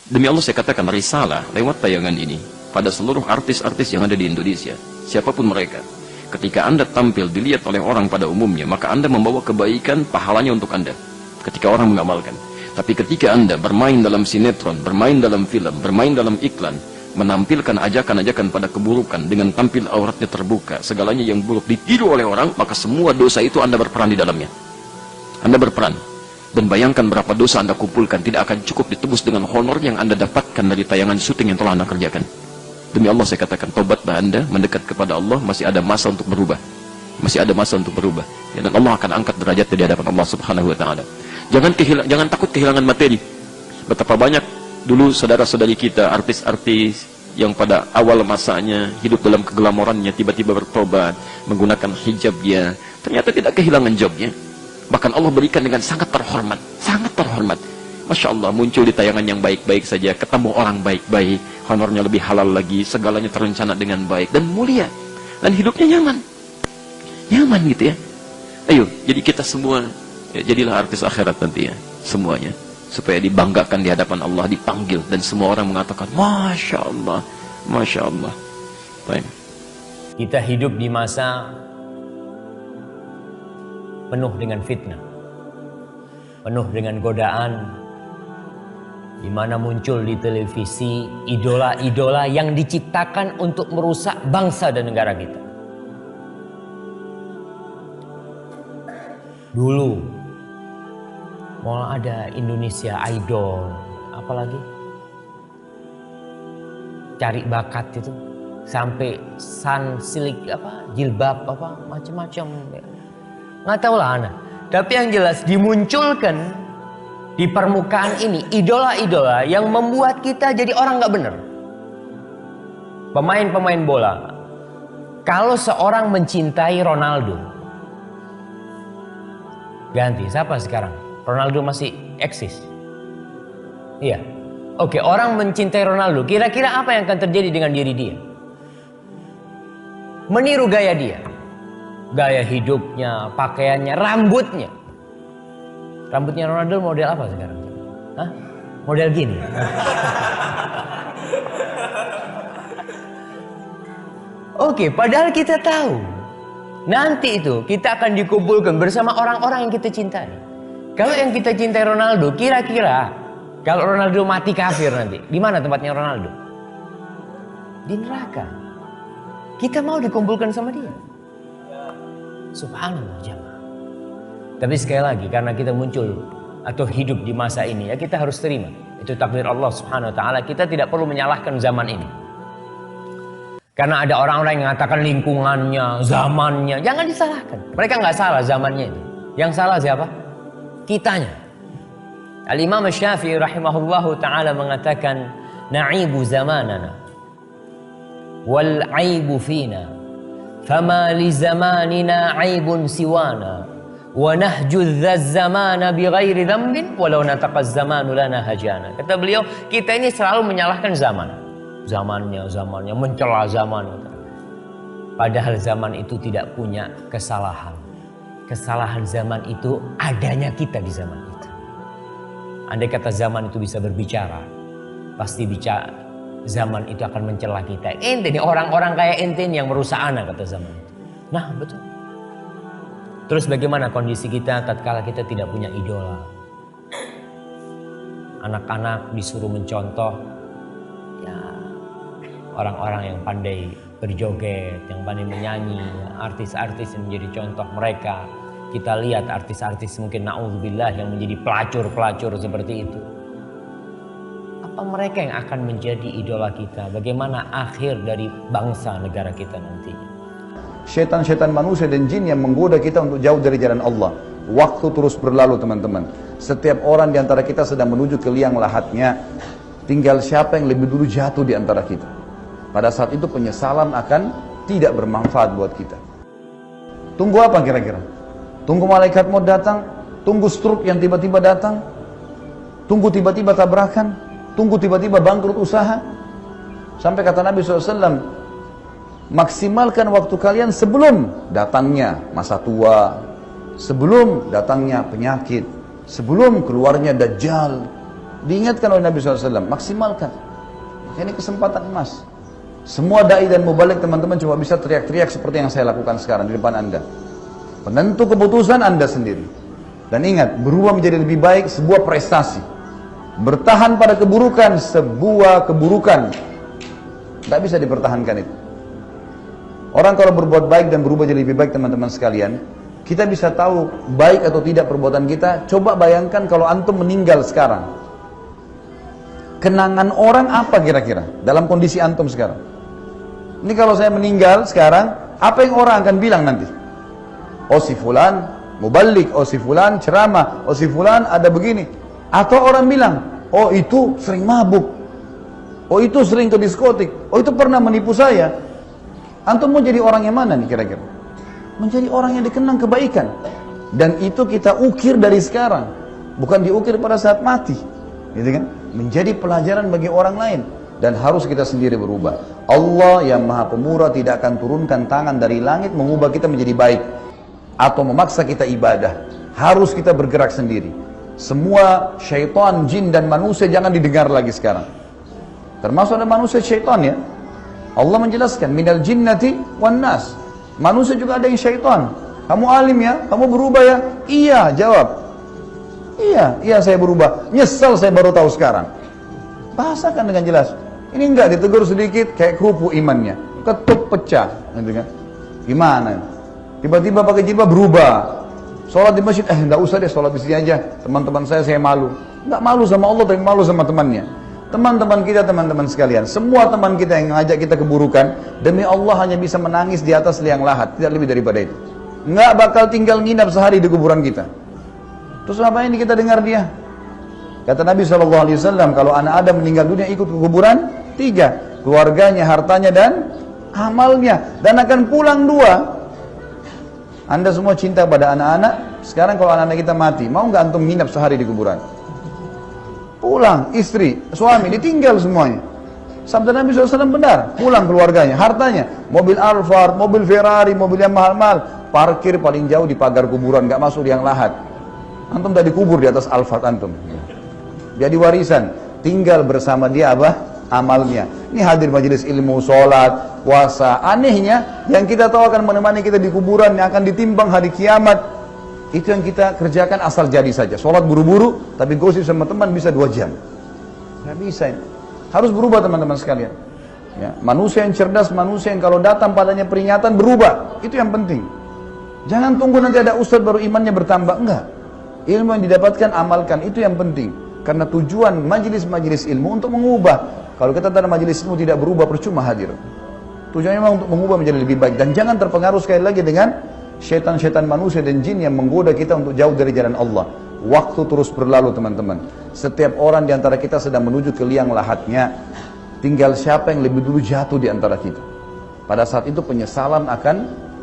Demi Allah saya katakan risalah lewat tayangan ini pada seluruh artis-artis yang ada di Indonesia, siapapun mereka. Ketika Anda tampil dilihat oleh orang pada umumnya, maka Anda membawa kebaikan, pahalanya untuk Anda ketika orang mengamalkan. Tapi ketika Anda bermain dalam sinetron, bermain dalam film, bermain dalam iklan, menampilkan ajakan-ajakan pada keburukan dengan tampil auratnya terbuka, segalanya yang buruk ditiru oleh orang, maka semua dosa itu Anda berperan di dalamnya. Anda berperan. Dan bayangkan berapa dosa Anda kumpulkan, tidak akan cukup ditebus dengan honor yang Anda dapatkan dari tayangan syuting yang telah Anda kerjakan. Demi Allah saya katakan, tobatlah Anda, mendekat kepada Allah, masih ada masa untuk berubah. Masih ada masa untuk berubah. Ya, dan Allah akan angkat derajat di hadapan Allah Subhanahu wa taala. Jangan takut kehilangan materi. Betapa banyak dulu saudara-saudari kita, artis-artis yang pada awal masanya hidup dalam keglamorannya, tiba-tiba bertobat, menggunakan hijabnya, ternyata tidak kehilangan jobnya. Bahkan Allah berikan dengan sangat terhormat, sangat terhormat. Masya Allah, muncul di tayangan yang baik-baik saja, ketemu orang baik-baik, honornya lebih halal lagi, segalanya terencana dengan baik dan mulia, dan hidupnya nyaman, nyaman gitu ya. Ayo, jadi kita semua ya, jadilah artis akhirat nanti ya, semuanya, supaya dibanggakan di hadapan Allah, dipanggil, dan semua orang mengatakan Masya Allah, Masya Allah. Baik. Kita hidup di masa penuh dengan fitnah, penuh dengan godaan, di mana muncul di televisi idola-idola yang diciptakan untuk merusak bangsa dan negara kita. Dulu mau ada Indonesia Idol, apalagi cari bakat itu, sampai silik jilbab macam-macam. Nggak tahu lah anak. Tapi yang jelas dimunculkan di permukaan ini idola-idola yang membuat kita jadi orang nggak benar. Pemain-pemain bola. Kalau seorang mencintai Ronaldo, ganti siapa sekarang? Ronaldo masih eksis. Iya. Oke, orang mencintai Ronaldo, kira-kira apa yang akan terjadi dengan diri dia? Meniru gaya dia. Gaya hidupnya, pakaiannya, rambutnya. Rambutnya Ronaldo model apa sekarang? Hah? Model gini. Oke, padahal kita tahu nanti itu kita akan dikumpulkan bersama orang-orang yang kita cintai. Kalau yang kita cintai Ronaldo, kira-kira kalau Ronaldo mati kafir nanti, di mana tempatnya Ronaldo? Di neraka. Kita mau dikumpulkan sama dia. Subhanallah jamaah. Tapi sekali lagi, karena kita muncul atau hidup di masa ini, ya kita harus terima. Itu takdir Allah Subhanahu wa taala. Kita tidak perlu menyalahkan zaman ini. Karena ada orang-orang yang mengatakan lingkungannya, zamannya, jangan disalahkan. Mereka nggak salah zamannya itu. Yang salah siapa? Kitanya. Al-Imam Syafi'i rahimahullahu taala mengatakan, "Na'ibu zamanana wal 'aibu fina." Fama li zamanina aibun siwana wa nahju zamana bi ghairi dhanbin walau nataqa zamanu lana hajana. Kata beliau, kita ini selalu menyalahkan zaman. Zamannya mencela zaman. Padahal zaman itu tidak punya kesalahan. Kesalahan zaman itu adanya kita di zaman itu. Andai kata zaman itu bisa berbicara, pasti zaman itu akan mencela kita. Ente nih orang-orang kayak ente yang merusak anak, kata zaman itu. Nah betul. Terus bagaimana kondisi kita tatkala kita tidak punya idola? Anak-anak disuruh mencontoh ya orang-orang yang pandai berjoget, yang pandai menyanyi, artis-artis yang menjadi contoh mereka. Kita lihat artis-artis mungkin na'udzubillah yang menjadi pelacur-pelacur seperti itu. Apa mereka yang akan menjadi idola kita? Bagaimana akhir dari bangsa negara kita nantinya? Syaitan-syaitan manusia dan jin yang menggoda kita untuk jauh dari jalan Allah. Waktu terus berlalu teman-teman. Setiap orang di antara kita sedang menuju ke liang lahatnya. Tinggal siapa yang lebih dulu jatuh di antara kita. Pada saat itu penyesalan akan tidak bermanfaat buat kita. Tunggu apa kira-kira? Tunggu malaikat maut datang? Tunggu stroke yang tiba-tiba datang? Tunggu tiba-tiba tabrakan? Tunggu tiba-tiba bangkrut usaha? Sampai kata Nabi SAW, maksimalkan waktu kalian sebelum datangnya masa tua, sebelum datangnya penyakit, sebelum keluarnya Dajjal. Diingatkan oleh Nabi SAW, maksimalkan. Ini kesempatan emas. Semua dai dan mubalik teman-teman cuma bisa teriak-teriak seperti yang saya lakukan sekarang di depan Anda. Penentu keputusan Anda sendiri. Dan ingat, berubah menjadi lebih baik sebuah prestasi. Bertahan pada keburukan sebuah keburukan. Tidak bisa dipertahankan itu. Orang kalau berbuat baik dan berubah jadi lebih baik teman-teman sekalian, kita bisa tahu baik atau tidak perbuatan kita. Coba bayangkan kalau antum meninggal sekarang. Kenangan orang apa kira-kira dalam kondisi antum sekarang? Ini kalau saya meninggal sekarang, apa yang orang akan bilang nanti? Oh si fulan mubalik, oh si fulan ceramah, oh si fulan ada begini. Atau orang bilang, oh itu sering mabuk, oh itu sering ke diskotik, oh itu pernah menipu saya. Antum mau jadi orang yang mana nih kira-kira? Menjadi orang yang dikenang kebaikan. Dan itu kita ukir dari sekarang, bukan diukir pada saat mati, gitu kan? Menjadi pelajaran bagi orang lain. Dan harus kita sendiri berubah. Allah yang maha pemurah tidak akan turunkan tangan dari langit mengubah kita menjadi baik atau memaksa kita ibadah. Harus kita bergerak sendiri. Semua syaitan, jin dan manusia jangan didengar lagi sekarang. Termasuk ada manusia syaitan ya. Allah menjelaskan minal jinnati wan nas. Manusia juga ada yang syaitan. Kamu alim ya? Kamu berubah ya? Iya, jawab. Iya saya berubah. Nyesal saya baru tahu sekarang. Bahasakan dengan jelas. Ini enggak ditegur sedikit kayak kerupuk imannya. Ketuk pecah, gitu kan? Gimana? Tiba-tiba pakai jilbab berubah. Sholat di masjid, enggak usah deh sholat di sini aja. Teman-teman saya malu. Enggak malu sama Allah tapi malu sama temannya. Teman-teman kita, teman-teman sekalian, semua teman kita yang ngajak kita keburukan, demi Allah hanya bisa menangis di atas liang lahat, tidak lebih daripada itu. Nggak bakal tinggal nginap sehari di kuburan kita. Terus apa yang kita dengar dia? Kata Nabi SAW, kalau anak Adam meninggal dunia ikut ke kuburan, 3, keluarganya, hartanya dan amalnya, dan akan pulang 2. Anda semua cinta pada anak-anak, sekarang kalau anak-anak kita mati, mau nggak antum nginap sehari di kuburan? Pulang, istri, suami, ditinggal semuanya. Sabda Nabi SAW benar, pulang keluarganya, hartanya, mobil Alphard, mobil Ferrari, mobil yang mahal-mahal, parkir paling jauh di pagar kuburan, gak masuk liang lahat. Antum tadi kubur di atas Alphard antum. Jadi warisan, tinggal bersama dia apa? Amalnya. Ini hadir majelis ilmu, sholat, puasa. Anehnya, yang kita tahu akan menemani kita di kuburan, yang akan ditimbang hari kiamat, itu yang kita kerjakan asal jadi saja. Sholat buru-buru, tapi gosip sama teman bisa 2 jam. Nggak bisa ini. Harus berubah teman-teman sekalian. Ya, manusia yang cerdas, manusia yang kalau datang padanya peringatan berubah. Itu yang penting. Jangan tunggu nanti ada ustadz baru imannya bertambah. Enggak. Ilmu yang didapatkan amalkan, itu yang penting. Karena tujuan majelis-majelis ilmu untuk mengubah. Kalau kita dalam majelis ilmu tidak berubah, percuma hadir. Tujuannya memang untuk mengubah menjadi lebih baik. Dan jangan terpengaruh sekali lagi dengan syaitan-syaitan manusia dan jin yang menggoda kita untuk jauh dari jalan Allah. Waktu terus berlalu teman-teman. Setiap orang di antara kita sedang menuju ke liang lahatnya. Tinggal siapa yang lebih dulu jatuh di antara kita. Pada saat itu penyesalan akan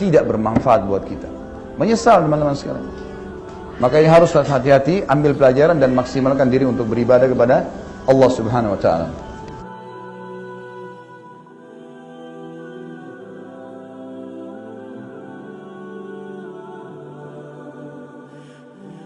tidak bermanfaat buat kita. Menyesal teman-teman sekalian. Makanya harus hati-hati, ambil pelajaran dan maksimalkan diri untuk beribadah kepada Allah Subhanahu wa taala.